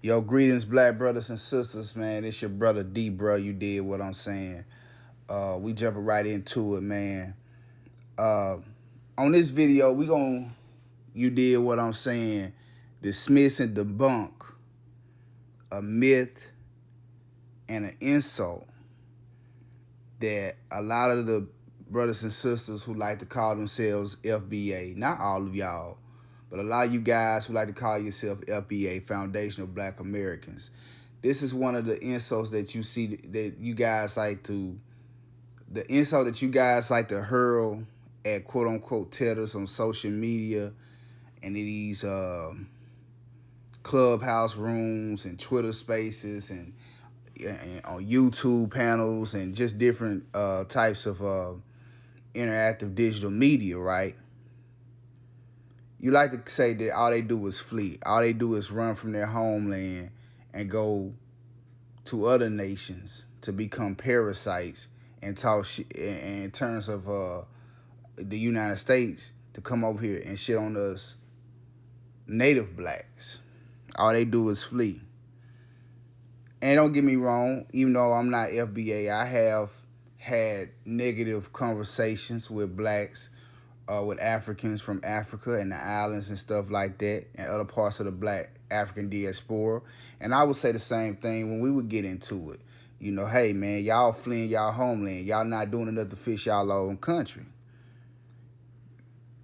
Yo, greetings, black brothers and sisters, man. It's your brother D, bro. You did what I'm saying. We jumping right into it, man. Uh, on this video, you did what I'm saying, dismiss and debunk a myth and an insult that a lot of the brothers and sisters who like to call themselves FBA, not all of y'all, but a lot of you guys who like to call yourself FBA, Foundation of Black Americans. This is one of the insults that you see that you guys like to, the insult that you guys like to hurl at quote unquote Tethers on social media and in these clubhouse rooms and Twitter spaces and on YouTube panels and just different types of interactive digital media, right? You like to say that all they do is flee. All they do is run from their homeland and go to other nations to become parasites and talk shit in terms of the United States to come over here and shit on us native blacks. All they do is flee. And don't get me wrong, even though I'm not FBA, I have had negative conversations with blacks, with Africans from Africa and the islands and stuff like that, and other parts of the black African diaspora. And I would say the same thing when we would get into it. You know, hey man, y'all fleeing y'all homeland. Y'all not doing enough to fix y'all own country.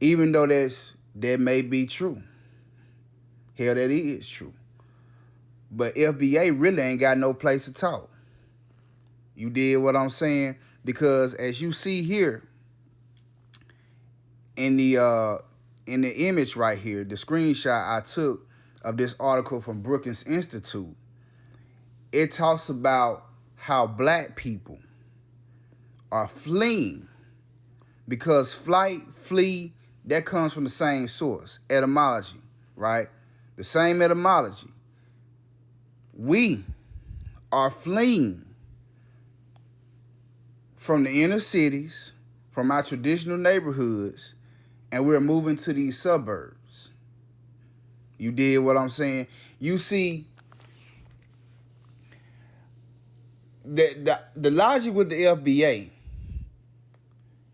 Even though that may be true. Hell, that is true. But FBA really ain't got no place to talk. You did what I'm saying? Because as you see here in the image right here, the screenshot I took of this article from Brookings Institute, it talks about how black people are fleeing because flee, that comes from the same source, etymology, right? The same etymology. We are fleeing from the inner cities, from our traditional neighborhoods, and we're moving to these suburbs. You did what I'm saying? You see, the logic with the FBA,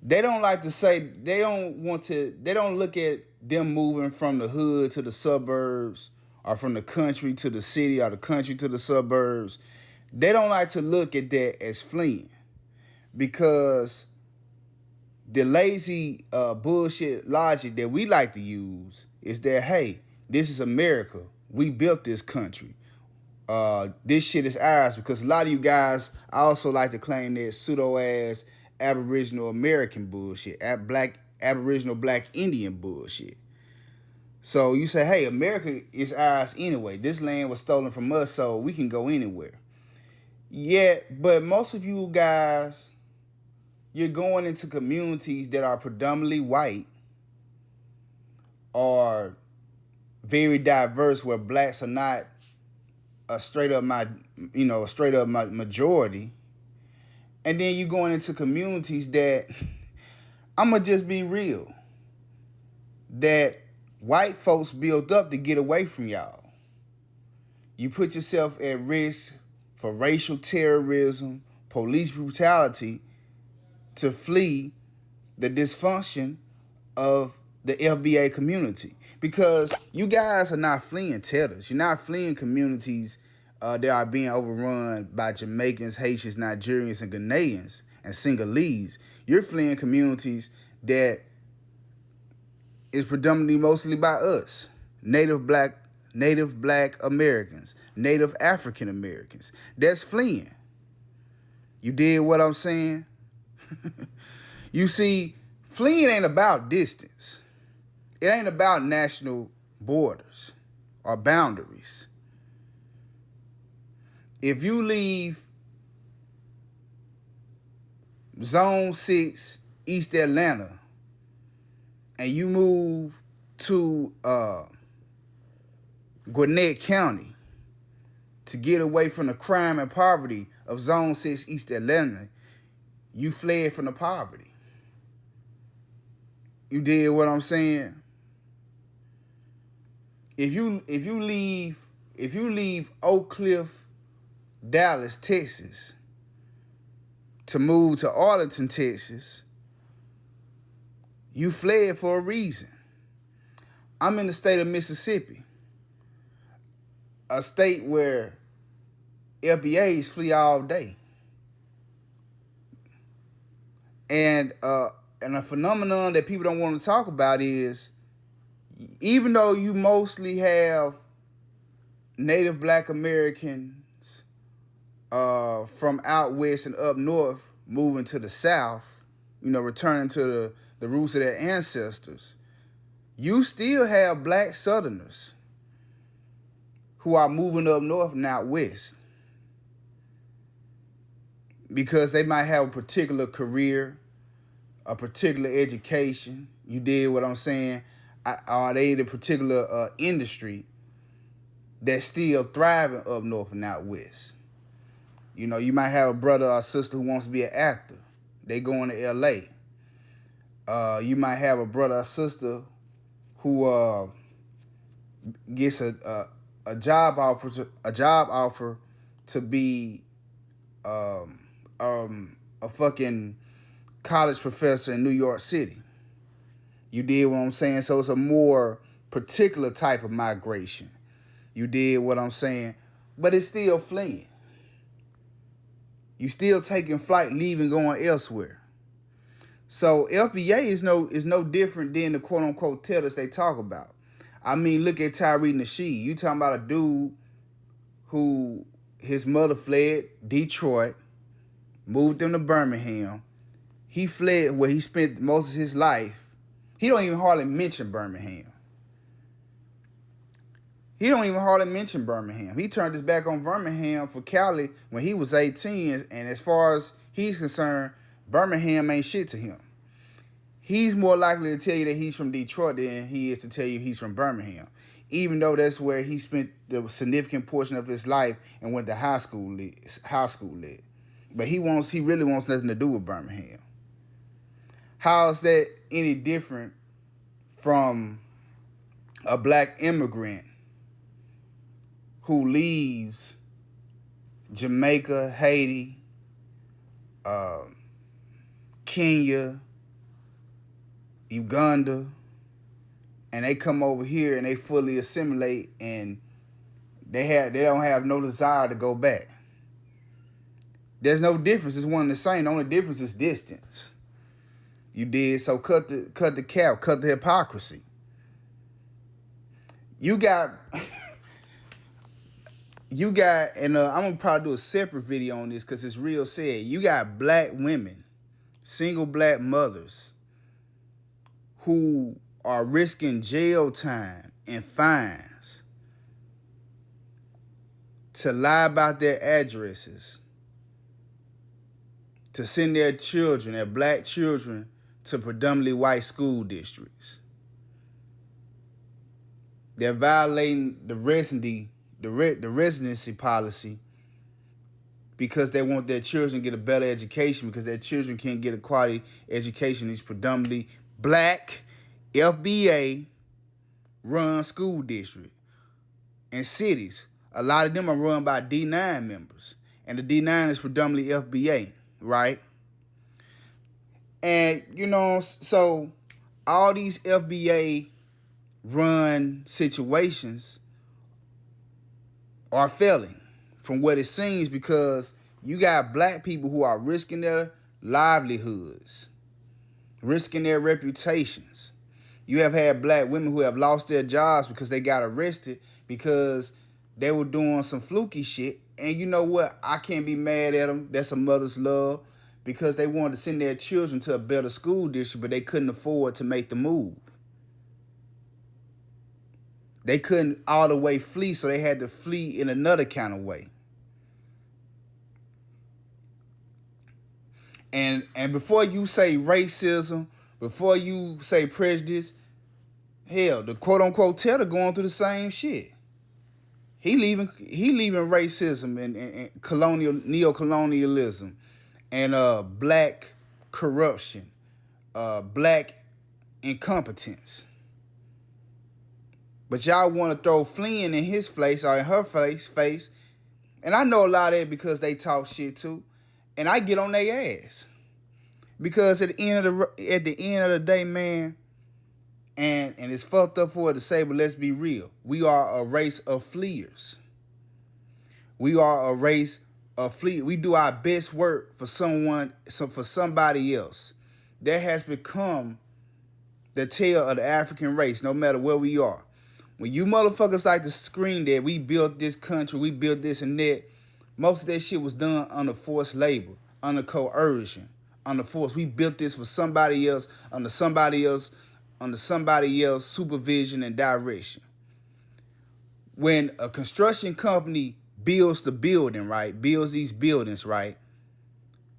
they don't like to say, they don't look at them moving from the hood to the suburbs or from the country to the city or the country to the suburbs. They don't like to look at that as fleeing because the lazy bullshit logic that we like to use is that, hey, this is America. We built this country. This shit is ours, because a lot of you guys also like to claim that pseudo-ass Aboriginal American bullshit, Aboriginal Black Indian bullshit. So you say, hey, America is ours anyway. This land was stolen from us, so we can go anywhere. Yeah, but most of you guys, you're going into communities that are predominantly white or very diverse, where blacks are not a straight up majority. And then you going into communities that, I'ma just be real, that white folks built up to get away from y'all. You put yourself at risk for racial terrorism, police brutality, to flee the dysfunction of the FBA community. Because you guys are not fleeing Tethers. You're not fleeing communities that are being overrun by Jamaicans, Haitians, Nigerians, and Ghanaians, and Sinhalese. You're fleeing communities that is predominantly mostly by us, native black Americans, native African Americans. That's fleeing. You did what I'm saying? You see, fleeing ain't about distance. It ain't about national borders or boundaries. If you leave Zone 6, East Atlanta, and you move to Gwinnett County to get away from the crime and poverty of Zone 6, East Atlanta, you fled from the poverty. You did what I'm saying? If you leave if you leave Oak Cliff, Dallas, Texas, to move to Arlington, Texas, you fled for a reason. I'm in the state of Mississippi, a state where FBAs flee all day. And a phenomenon that people don't want to talk about is, even though you mostly have Native Black Americans from out west and up north moving to the south, returning to the roots of their ancestors, you still have Black Southerners who are moving up north and out west because they might have a particular career, a particular education. You dig what I'm saying? Are they in a particular industry that's still thriving up north and out west? You might have a brother or sister who wants to be an actor. They going to LA. You might have a brother or sister who gets a job offer to be a fucking college professor in New York City. You did what I'm saying? So it's a more particular type of migration. You did what I'm saying? But it's still fleeing. You still taking flight, leaving, going elsewhere. So FBA is no different than the quote unquote Tethers they talk about. I mean, look at Tyree Nasheed. You talking about a dude who his mother fled Detroit, moved them to Birmingham. He fled where he spent most of his life. He don't even hardly mention Birmingham. He turned his back on Birmingham for Cali when he was 18. And as far as he's concerned, Birmingham ain't shit to him. He's more likely to tell you that he's from Detroit than he is to tell you he's from Birmingham, even though that's where he spent the significant portion of his life and went to high school lit. But he really wants nothing to do with Birmingham. How is that any different from a Black immigrant who leaves Jamaica, Haiti, Kenya, Uganda, and they come over here and they fully assimilate and they don't have no desire to go back? There's no difference. It's one and the same. The only difference is distance. You did. So cut the cap, cut the hypocrisy. You got, and I'm gonna probably do a separate video on this because it's real sad. You got Black women, single Black mothers, who are risking jail time and fines to lie about their addresses, to send their children, their Black children, to predominantly white school districts. They're violating the residency policy because they want their children to get a better education, because their children can't get a quality education in these predominantly Black FBA run school district and cities. A lot of them are run by D9 members, and the D9 is predominantly FBA, right? And, so all these FBA run situations are failing from what it seems, because you got Black people who are risking their livelihoods, risking their reputations. You have had Black women who have lost their jobs because they got arrested because they were doing some fluky shit. And you know what? I can't be mad at them. That's a mother's love, because they wanted to send their children to a better school district, but they couldn't afford to make the move. They couldn't all the way flee, so they had to flee in another kind of way. And before you say racism, before you say prejudice, hell, the quote unquote Tethers going through the same shit. He leaving racism and neocolonialism and Black corruption, Black incompetence. But y'all want to throw fleeing in his face or in her face. And I know a lot of it because they talk shit too. And I get on their ass. Because at the end of the day, man, and it's fucked up for it to say, but let's be real. We are a race of fleers. We are a race of fleers. We do our best work for somebody else. That has become the tale of the African race, no matter where we are. When you motherfuckers like to scream that we built this country, we built this and that, most of that shit was done under forced labor, under coercion, under force. We built this for somebody else, under somebody else supervision and direction. When a construction company builds the building, right, builds these buildings, right,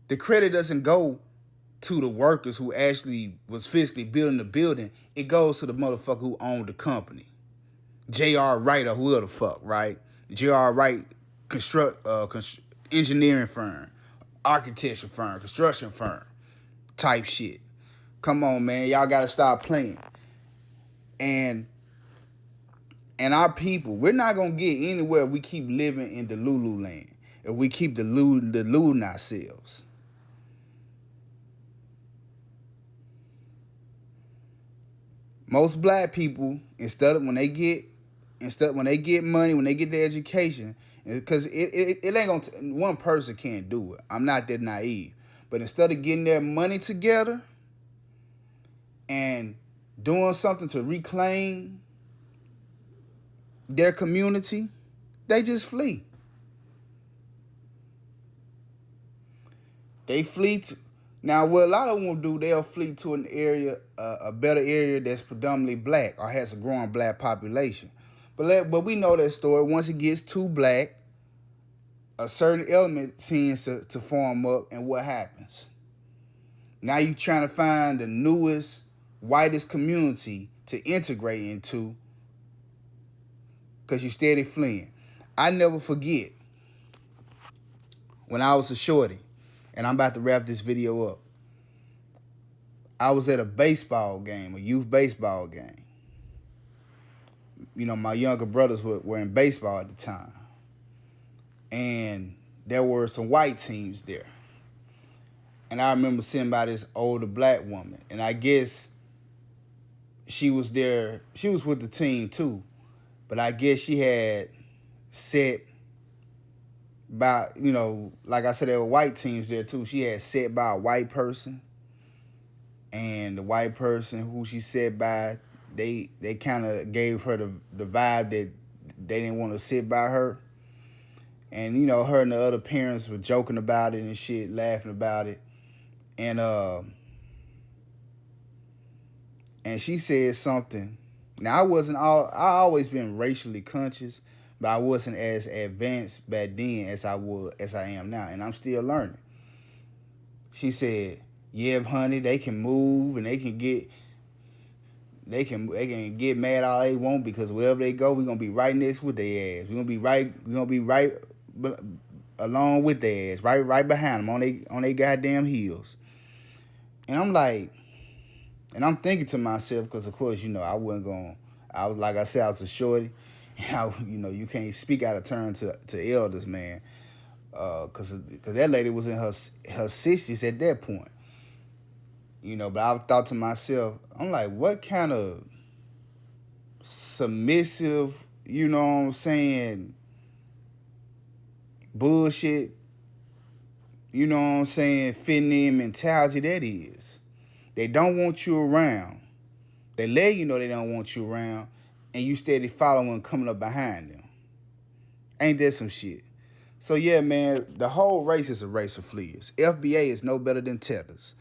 the credit doesn't go to the workers who actually was physically building the building. It goes to the motherfucker who owned the company. J.R. Wright or whoever the fuck, right? J.R. Wright engineering firm, architecture firm, construction firm type shit. Come on, man. Y'all got to stop playing. And our people, we're not going to get anywhere if we keep living in the Lulu land. If we keep deluding ourselves. Most black people, when they get money, when they get their education, because it ain't gonna one person can't do it. I'm not that naive. But instead of getting their money together and doing something to reclaim their community, they just flee. They flee to, now what a lot of them do, they'll flee to an area, a better area that's predominantly black or has a growing black population. But we know that story. Once it gets too black, a certain element tends to form up, and what happens? Now you trying to find the newest, whitest community to integrate into because you steady fleeing. I never forget when I was a shorty, and I'm about to wrap this video up. I was at a baseball game, a youth baseball game. You know, my younger brothers were in baseball at the time. And there were some white teams there. And I remember sitting by this older black woman. And I guess she was there. She was with the team too. But I guess she had sat by, you know, like I said, there were white teams there too. She had sat by a white person. And the white person who she sat by, they kind of gave her the vibe that they didn't want to sit by her. And, you know, her and the other parents were joking about it and shit, laughing about it. And she said something. Now, I always been racially conscious, but I wasn't as advanced back then as I am now. And I'm still learning. She said, yeah, honey, they can move and they can get mad all they want because wherever they go, we're gonna be right next with their ass. We're gonna be right along with their ass, right behind them on they goddamn heels. And I'm like, and I'm thinking to myself, because of course, you know, I was like I said, I was a shorty. And you know, you can't speak out of turn to elders, man. Cause that lady was in her 60s at that point. You know, but I thought to myself, I'm like, what kind of submissive, you know what I'm saying, bullshit, you know what I'm saying, fitting in mentality that is. They don't want you around. They let you know they don't want you around, and you steady following, coming up behind them. Ain't that some shit? So yeah, man, the whole race is a race of fleers. FBA is no better than Tethers.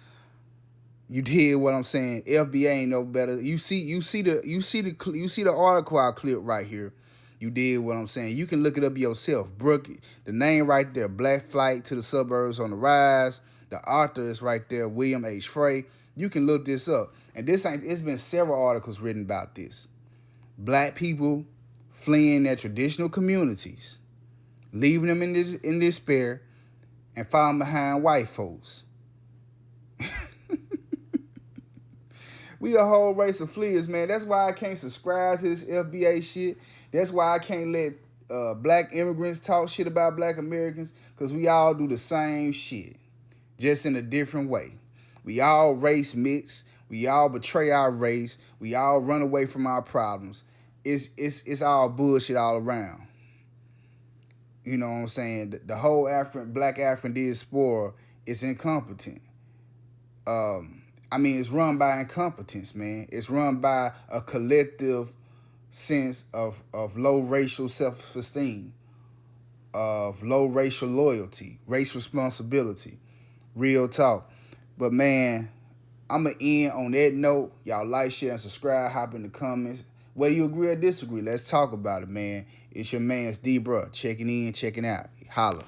You hear what I'm saying? FBA ain't no better. You see the article I clipped right here. You did what I'm saying. You can look it up yourself. Brooke, the name right there, Black Flight to the Suburbs on the Rise. The author is right there, William H. Frey. You can look this up. And it's been several articles written about this. Black people fleeing their traditional communities, leaving them in despair, and falling behind white folks. We a whole race of fleas, man. That's why I can't subscribe to this FBA shit. That's why I can't let black immigrants talk shit about black Americans, because we all do the same shit, just in a different way. We all race mix. We all betray our race. We all run away from our problems. It's all bullshit all around. You know what I'm saying? The whole black African diaspora is incompetent. It's run by incompetence, man. It's run by a collective sense of low racial self-esteem, of low racial loyalty, race responsibility. Real talk. But, man, I'm going to end on that note. Y'all like, share, and subscribe. Hop in the comments. Whether you agree or disagree, let's talk about it, man. It's your man's D-Bruh. Checking in, checking out. Holla.